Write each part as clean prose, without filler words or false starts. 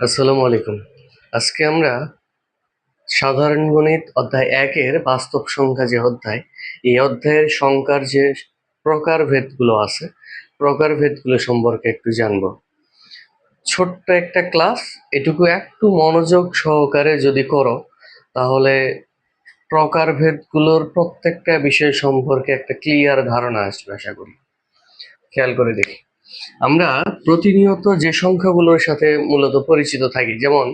আসসালামু আলাইকুম। আজকে আমরা সাধারণ গণিত অধ্যায় ১-এর বাস্তব সংখ্যা যে অধ্যায়, এই অধ্যায়ের সংখ্যার যে প্রকারভেদগুলো আছে, প্রকারভেদগুলো সম্পর্কে একটু জানবো। ছোট্ট একটা ক্লাস, এটুকু একটু মনোযোগ সহকারে যদি করো, তাহলে প্রকারভেদগুলোর প্রত্যেকটা বিষয় সম্পর্কে একটা ক্লিয়ার ধারণা আসবে আশা করি। খেয়াল করে দেখি। আমরা প্রতিনিয়ত যে সংখ্যাগুলোর সাথে মূলত পরিচিত থাকি, যেমন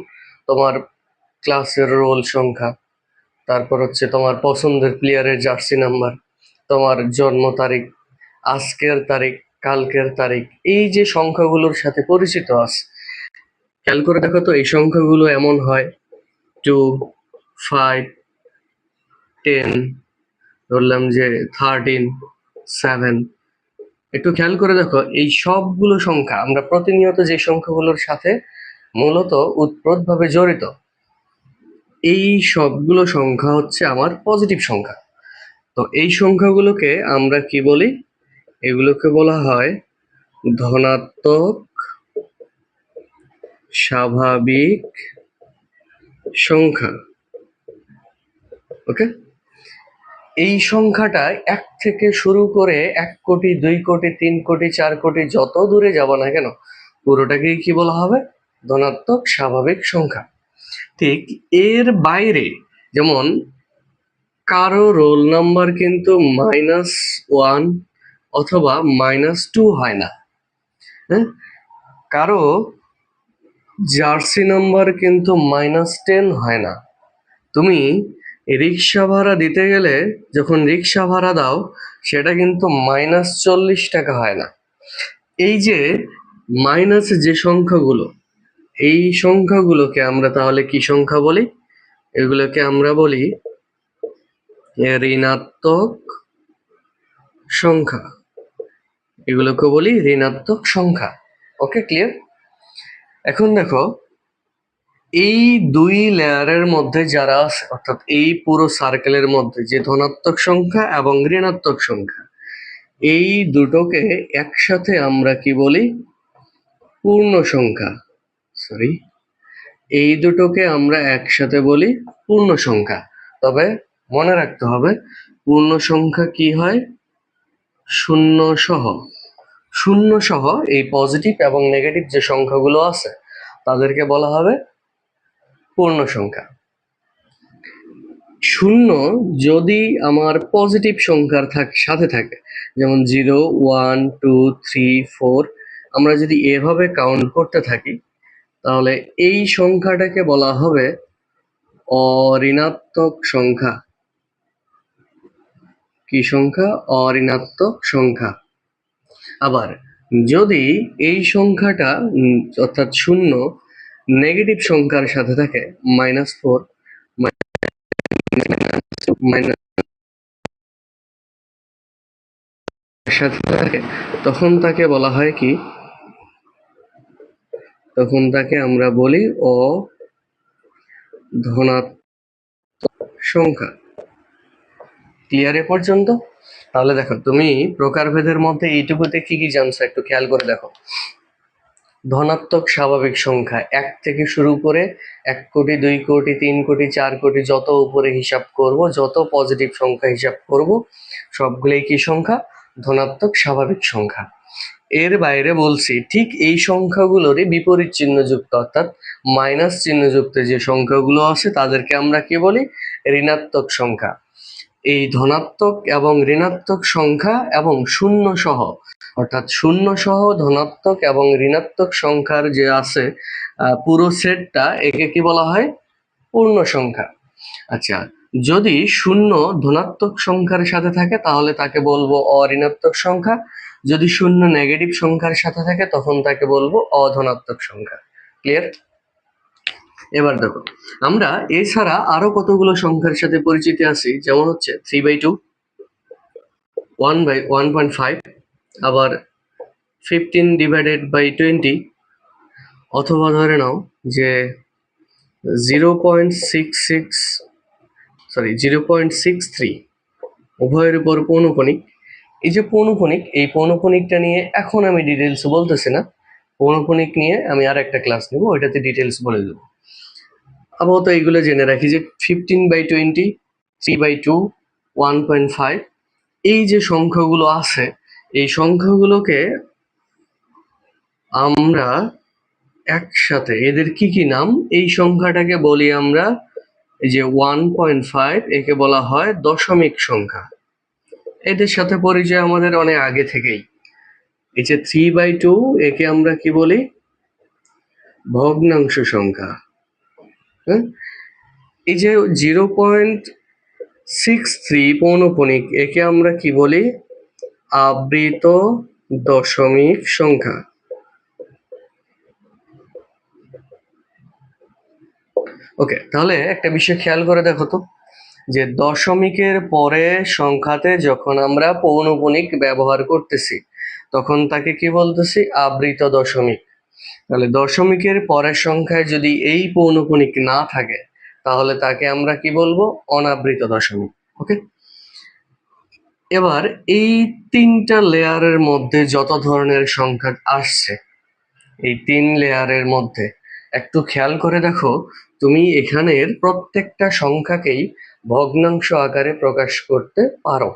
তোমার ক্লাসের রোল সংখ্যা, তারপর হচ্ছে তোমার পছন্দের প্লেয়ারের জার্সি নাম্বার, তোমার জন্ম তারিখ, আজকের তারিখ, কালকের তারিখ, এই যে সংখ্যাগুলোর সাথে পরিচিত আছে, খেয়াল করে দেখো তো এই সংখ্যাগুলো এমন হয় 2, 5, 10, ধরলাম যে 13, 7। একটু খেয়াল করে দেখো এই সবগুলো সংখ্যা আমরা প্রতিনিয়ত যে সংখ্যাগুলোর সাথে মূলত ওতপ্রোতভাবে জড়িত, এই সবগুলো সংখ্যা হচ্ছে আমার পজিটিভ সংখ্যা। তো এই সংখ্যাগুলোকে আমরা কি বলি? এগুলোকে বলা হয় ধনাত্মক স্বাভাবিক সংখ্যা। ওকে, এই সংখ্যাটা ১ থেকে শুরু করে ১ কোটি, ২ কোটি, ৩ কোটি, ৪ কোটি, যত দূরে যাব না কেন, পুরোটাকেই কি বলা হবে? ধনাত্মক স্বাভাবিক সংখ্যা। ঠিক এর বাইরে, যেমন কারো রোল নাম্বার কিন্তু -1 অথবা -2 হয় না। হ্যাঁ, কারো জার্সি নাম্বার কিন্তু -10 হয় না। তুমি রিক্সা ভাড়া দিতে গেলে যখন রিক্সা ভাড়া দাও, সেটা কিন্তু -40 টাকা হয় না। এই যে মাইনাস যে সংখ্যাগুলো, এই সংখ্যাগুলোকে আমরা তাহলে কি সংখ্যা বলি? এগুলোকে আমরা বলি ঋণাত্মক সংখ্যা। এগুলোকে বলি ঋণাত্মক সংখ্যা। ওকে, ক্লিয়ার? এখন দেখো, এই দুই লেয়ারের মধ্যে যারা আছে, অর্থাৎ এই পুরো সার্কেলের মধ্যে যে ধনাত্মক সংখ্যা এবং ঋণাত্মক সংখ্যা, এই দুটোকে একসাথে আমরা কি বলি? পূর্ণ সংখ্যা। সরি, এই দুটোকে আমরা একসাথে বলি পূর্ণ সংখ্যা। তবে মনে রাখতে হবে, পূর্ণ সংখ্যা কি হয়? শূন্য সহ। শূন্য সহ এই পজিটিভ এবং নেগেটিভ যে সংখ্যাগুলো আছে, তাদেরকে বলা হবে পূর্ণ সংখ্যা। শূন্য যদি আমার পজিটিভ সংখ্যার সাথে থাকে, যেমন 0, 1, 2, 3, 4, আমরা যদি এভাবে কাউন্ট করতে থাকি, তাহলে এই সংখ্যাটাকে বলা হবে অঋণাত্মক সংখ্যা। কি সংখ্যা? অঋণাত্মক সংখ্যা। আবার যদি এই সংখ্যাটা অর্থাৎ শূন্য নেগেটিভ সংখ্যার সাথে থাকে, -4, মাইনাস সাথে থাকে, তখন তাকে বলা হয় কি? তখন তাকে আমরা বলি অধনাত্মক সংখ্যা। ক্লিয়ার এ পর্যন্ত? তাহলে দেখো, তুমি প্রকারভেদের মধ্যে এইটুকুতে কি কি জানছো একটু খেয়াল করে দেখো। ধনাত্মক স্বাভাবিক সংখ্যা ১ থেকে শুরু করে ১ কোটি, ২ কোটি, ৩ কোটি, ৪ কোটি, যত উপরে হিসাব করব, যত পজিটিভ সংখ্যা হিসাব করব, সবগুলোই কি সংখ্যা? ধনাত্মক স্বাভাবিক সংখ্যা। এর বাইরে বলছি, ঠিক এই সংখ্যাগুলোরই বিপরীত চিহ্নযুক্ত, অর্থাৎ মাইনাস চিহ্নযুক্ত যে সংখ্যাগুলো আছে, তাদেরকে আমরা কি বলি? ঋণাত্মক সংখ্যা। এই ধনাত্মক এবং ঋণাত্মক সংখ্যা এবং শূন্য সহ, অর্থাৎ শূন্য সহ ধনাত্মক এবং ঋণাত্মক সংখ্যার যে আছে পুরো সেটটা, একে কি বলা হয়? পূর্ণ সংখ্যা। আচ্ছা, যদি শূন্য ধনাত্মক সংখ্যার সাথে থাকে, তাহলে তাকে বলবো অঋণাত্মক সংখ্যা। যদি শূন্য নেগেটিভ সংখ্যার সাথে থাকে, তখন তাকে বলবো অধনাত্মক সংখ্যা। ক্লিয়ার? এবার দেখো, আমরা এছাড়া আরো কতগুলো সংখ্যার সাথে পরিচিত আছি, যেমন হচ্ছে 3/2, 1/1.5, আবার 15/20, অথবা ধরে নাও যে 0.63, উভয়ের উপর পৌনঃপুনিক। এই যে পৌনঃপুনিক, এই পৌনঃপুনিকটা নিয়ে এখন আমি ডিটেলস বলতেছি না, পৌনঃপুনিক নিয়ে আমি আর একটা ক্লাস নেব, ওইটাতে ডিটেলস বলে দেবো। আপাতত এইগুলো জেনে রাখি যে 15/20, 3/2, 1.5 এই যে সংখ্যাগুলো আছে, এই সংখ্যাগুলোকে আমরা একসাথে, এদের কি কি নাম, এই সংখ্যাটাকে বলি আমরা এই যে 1.5, একে বলা হয় দশমিক সংখ্যা। এদের সাথে পরিচয় আমাদের অনেক আগে থেকেই। এই যে 3/2, একে আমরা কি বলি, ভগ্নাংশ সংখ্যা। হ্যাঁ, এই যে 0.63 পৌনঃপুনিক, একে আমরা কি বলি, আবৃত দশমিক সংখ্যা। ওকে, তাহলে একটা বিষয় খেয়াল করে দেখো তো, যে দশমিকের পরে সংখ্যাতে যখন আমরা পৌনঃপুনিক ব্যবহার করতেছি তখন তাকে কি বলতেছি, আবৃত দশমিক। তাহলে দশমিকের পরের সংখ্যায় যদি এই পৌনঃপুনিক না থাকে তাহলে তাকে আমরা কি বলবো, অনাবৃত দশমিক। ওকে, এবার এই তিনটা লেয়ারের মধ্যে যত ধরনের সংখ্যা আসছে, এই 3 লেয়ারের মধ্যে একটু খেয়াল করে দেখো, তুমি এখানের প্রত্যেকটা সংখ্যাকেই ভগ্নাংশ আকারে প্রকাশ করতে পারো।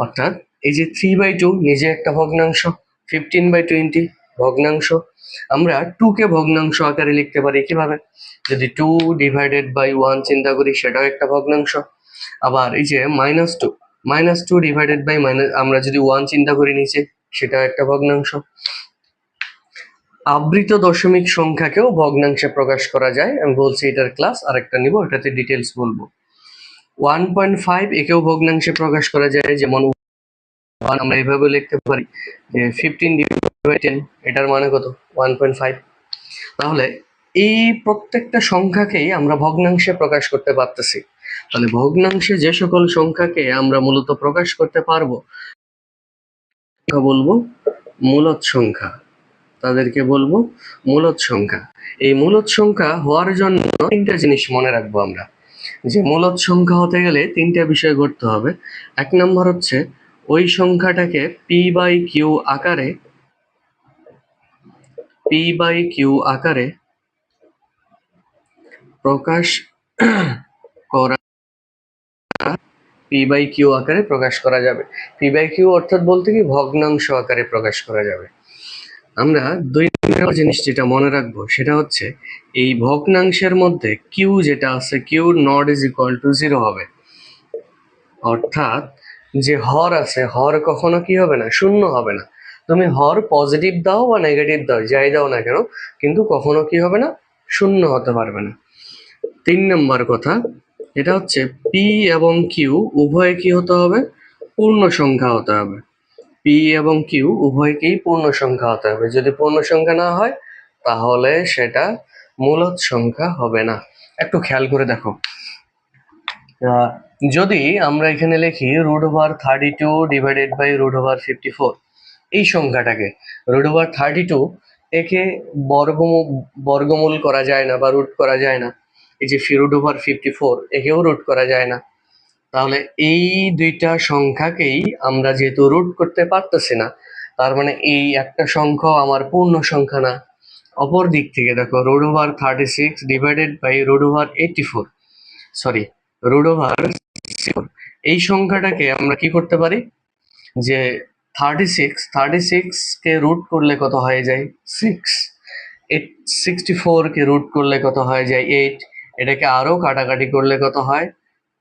অর্থাৎ এই যে 3/2 নিজে একটা ভগ্নাংশ, 15/20 ভগ্নাংশ। আমরা 2 কে ভগ্নাংশ আকারে লিখতে পারি কিভাবে, যদি 2/1 চিন্তা করি, সেটাও একটা ভগ্নাংশ। আবার এই যে -2 ডিভাইডেড বাই আমরা যদি 1 চিন্তা করি নিচে, সেটাও একটা ভগ্নাংশ। আবৃত দশমিক সংখ্যাকেও ভগ্নাংশে প্রকাশ করা যায়, আমি বলছি এটার ক্লাস আরেকটা নিব, এটাতে ডিটেলস বলবো। 1.5 একেও ভগ্নাংশে প্রকাশ করা যায়, যেমন আমরা এইভাবে লিখতে পারি যে 15/10, এটার মানে কত, 1.5। তাহলে এই প্রত্যেকটা সংখ্যাকেই আমরা ভগ্নাংশে প্রকাশ করতে পারতেছি। তাহলে ভগ্নাংশে যে সকল সংখ্যাকে আমরা মূলত প্রকাশ করতে পারবো বলবো মূলদ সংখ্যা, তাদেরকে বলবো মূলদ সংখ্যা। এই মূলদ সংখ্যা হওয়ার জন্য তিনটা জিনিস মনে রাখবো আমরা, যে মূলদ সংখ্যা হতে গেলে তিনটা বিষয় করতে হবে। এক নম্বর হচ্ছে ওই সংখ্যাটাকে p/q আকারে প্রকাশ করা, p/q আকারে প্রকাশ করা যাবে। p/q অর্থাৎ বলতে কি, ভগ্নাংশ আকারে প্রকাশ করা যাবে। আমরা 2 নম্বর জিনিস যেটা মনে রাখবো সেটা হচ্ছে এই ভগ্নাংশের মধ্যে q যেটা আছে, q not is equal to 0 হবে। অর্থাৎ যে হর আছে, হর কখনো কি হবে না, শূন্য হবে না। তুমি হর পজিটিভ দাও বা নেগেটিভ দাও, যাই দাও না কেন, কিন্তু কখনো কি হবে না, শূন্য হতে পারবে না। 3 নম্বর কথা, এটা হচ্ছে পি এবং কিউ উভয় কি হতে হবে, পূর্ণ সংখ্যা হতে হবে। পি এবং কিউ উভয়কেই পূর্ণ সংখ্যা হতে হবে। যদি পূর্ণ সংখ্যা না হয় তাহলে সেটা মূলদ সংখ্যা হবে না। একটু খেয়াল করে দেখো, যদি আমরা এখানে লিখি √32 ডিভাইডেড বাই √54, এই সংখ্যাটাকে √32, একে বর্গমূল করা যায় না বা রুট করা যায় না। এই যে √54, একেও রুট করা যায় না। তাহলে এই দুইটা সংখ্যাকেই আমরা যেহেতু রুট করতে পারতেছি না, তার মানে এই একটা সংখ্যা আমার পূর্ণ সংখ্যা না। অপর দিক থেকে দেখো, √36 ডিভাইডেড বাই √84, সরি √64, এই সংখ্যাটাকে আমরা কি করতে পারি, যে 36 কে রুট করলে কত হয়ে যায়, 6। 64 কে রুট করলে কত হয়ে যায়, 8। এটাকে আরো কাটাকাটি করলে কত হয়,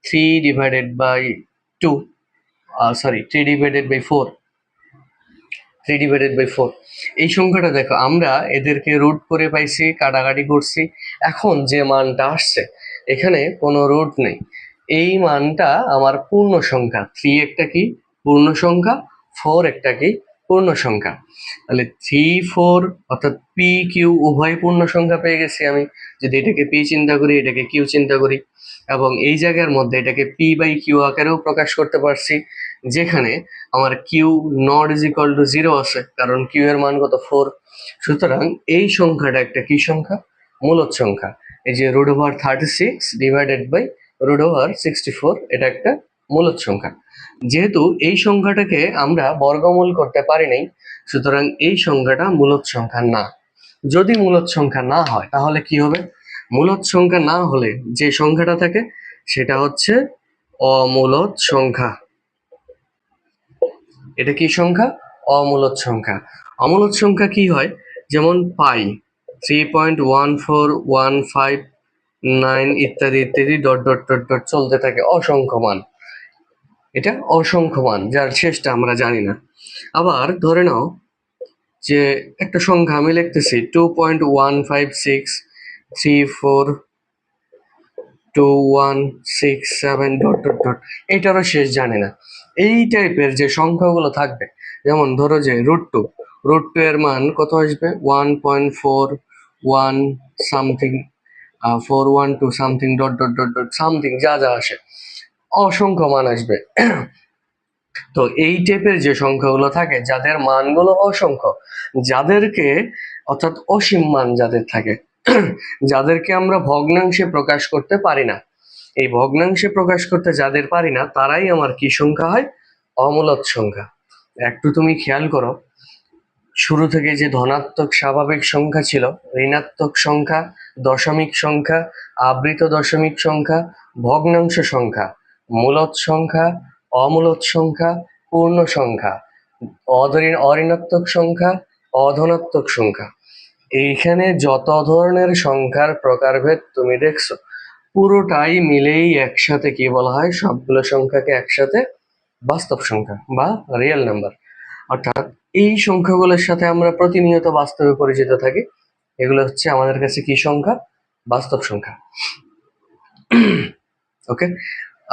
3/2, 3/4, 3/4। এই সংখ্যাটা দেখো, আমরা এদেরকে রুট করে পাইছি, কাটাকাটি করছি, এখন যে মানটা আসছে এখানে কোনো রুট নেই। এই মানটা আমার পূর্ণ সংখ্যা। 3 একটা কি পূর্ণ সংখ্যা, 4 একটা কি পূর্ণ সংখ্যা। তাহলে 3, 4 অর্থাৎ পি কিউ উভয় পূর্ণ সংখ্যা পেয়ে গেছি আমি, যদি এটাকে পি চিন্তা করি, এটাকে কিউ চিন্তা করি, এবং এই জায়গার মধ্যে এটাকে p/q আকারেও প্রকাশ করতে পারছি, যেখানে আমার Q not is equal to 0 আছে, কারণ কিউ এর মান কত, 4। সুতরাং এই সংখ্যাটা একটা কি সংখ্যা, মূলদ সংখ্যা। এই যে √36 ডিভাইডেড বাই √64, এটা একটা মূলদ সংখ্যা। যেহেতু এই সংখ্যাটাকে আমরা বর্গমূল করতে পারি নাই, সুতরাং এই সংখ্যাটা মূলদ সংখ্যা না। যদি মূলদ সংখ্যা না হয় তাহলে কি হবে? মূলদ সংখ্যা না হলে যে সংখ্যাটা থাকে সেটা হচ্ছে অমূলদ সংখ্যা। এটা কি সংখ্যা? অমূলদ সংখ্যা। অমূলদ সংখ্যা কি হয়? যেমন পাই 3.1415 ইত্যাদি ইত্যাদি ডট ডট ডট ডট চলতে থাকে, অসংখ্য মান। এটা অসংখ্য মান যার শেষটা আমরা জানি না। আবার ধরে নাও যে একটা সংখ্যা আমি লিখতেছি 2.15634216 ডট ডট ডট, এটারও শেষ জানি না। এই টাইপের যে সংখ্যাগুলো থাকবে, যেমন ধরো যে √2 এর মান কত আসবে? 1.41 something, 412 something dot dot dot dot something যা যা আসে, অসংখ্য মান আসবে। তো এই টাইপের যে সংখ্যাগুলো থাকে যাদের মানগুলো অসংখ্য, যাদেরকে অর্থাৎ অসীম মান যাদের থাকে, যাদেরকে আমরা ভগ্নাংশে প্রকাশ করতে পারি না, এই ভগ্নাংশে প্রকাশ করতে যাদের পারি না তারাই আমার কি সংখ্যা হয়? অমূলদ সংখ্যা। একটু তুমি খেয়াল করো, শুরু থেকে যে ধনাত্মক স্বাভাবিক সংখ্যা ছিল, ঋণাত্মক সংখ্যা, দশমিক সংখ্যা, আবৃত দশমিক সংখ্যা, ভগ্নাংশ সংখ্যা, মূলদ সংখ্যা, অমূলদ সংখ্যা, পূর্ণ সংখ্যা, অঋণাত্মক সংখ্যা, অধনাত্মক সংখ্যা, এইখানে যত ধরনের সংখ্যার প্রকারভেদ তুমি দেখছো পুরোটাই মিলেই একসাথে কি বলা হয়? সবগুলো সংখ্যাকে একসাথে বাস্তব সংখ্যা বা রিয়েল নাম্বার। অর্থাৎ এই সংখ্যাগুলোর সাথে আমরা প্রতিনিয়ত বাস্তবে পরিচিত থাকি, এগুলো হচ্ছে আমাদের কাছে কি সংখ্যা? বাস্তব সংখ্যা। ওকে,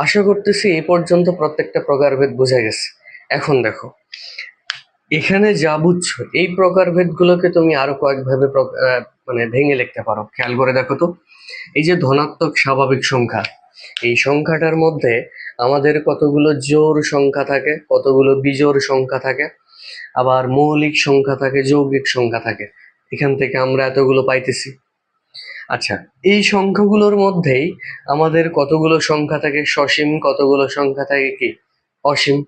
আশা করতেছি এই পর্যন্ত প্রত্যেকটা প্রকারভেদ বোঝা গেছে। এখন দেখো এখানে যা বুঝছো এই প্রকারভেদ গুলোকে তুমি আরো কয়েকভাবে মানে ভেঙে লিখতে পারো। খেয়াল করে দেখো তো, এই যে ধনাত্মক স্বাভাবিক সংখ্যা, এই সংখ্যাটার মধ্যে আমাদের কতগুলো জোড় সংখ্যা থাকে, কতগুলো বিজোড় সংখ্যা থাকে, আবার মৌলিক সংখ্যা থাকে, যৌগিক সংখ্যা থাকে। এখান থেকে আমরা এতগুলো পাইতেছি। আচ্ছা, এই সংখ্যাগুলোর মধ্যেই আমাদের কতগুলো সংখ্যা থাকে সসীম, কতগুলো সংখ্যা থাকে কি অসীম।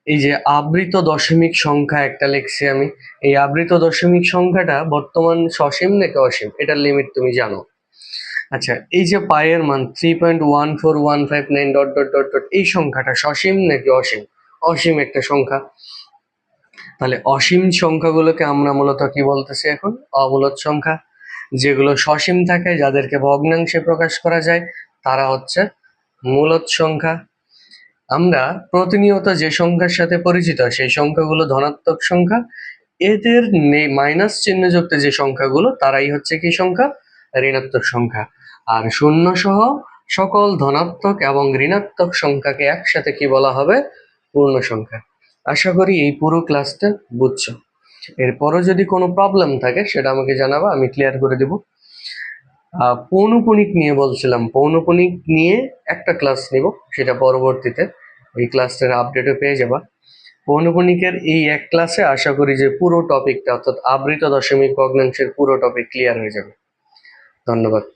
এই যে আবৃত দশমিক সংখ্যা একটা লিখছি আমি, এই আবৃত দশমিক সংখ্যাটা বর্তমান সসীম নাকি অসীম, এটার লিমিট তুমি জানো। আচ্ছা, এই যে পায়ের মান 3.14159 ডট ডট ডট ডট, এই সংখ্যাটা সসীম নাকি অসীম? অসীম একটা সংখ্যা। তাহলে অসীম সংখ্যাগুলোকে আমরা মূলত কি বলতেছি এখন? অমূলদ সংখ্যা। যেগুলো সসীম থাকে, যাদেরকে ভগ্নাংশে প্রকাশ করা যায়, তারা হচ্ছে মূলদ সংখ্যা। আমরা প্রতিনিয়ত যে সংখ্যার সাথে পরিচিত সেই সংখ্যাগুলো ধনাত্মক সংখ্যা, এদের মাইনাস চিহ্নযুক্ত যে সংখ্যাগুলো তারাই হচ্ছে কি সংখ্যা? ঋণাত্মক সংখ্যা। আর শূন্য সহ সকল ধনাত্মক এবং ঋণাত্মক সংখ্যাকে একসাথে কি বলা হবে? পূর্ণ সংখ্যা। আশা করি এই পুরো ক্লাসটা বুঝছো। এরপরও যদি কোনো প্রবলেম থাকে সেটা আমাকে জানাবা, আমি ক্লিয়ার করে দেব। পৌনপুনিক নিয়ে বলছিলাম, পৌনপুনিক নিয়ে একটা ক্লাস নিব, সেটা পরবর্তীতে ওই ক্লাসটার আপডেটও পেয়ে যাবা। পৌনপুনিকের এই এক ক্লাসে আশা করি যে পুরো টপিকটা অর্থাৎ আবৃত দশমিক ভগ্নাংশের পুরো টপিক ক্লিয়ার হয়ে যাবে। ধন্যবাদ।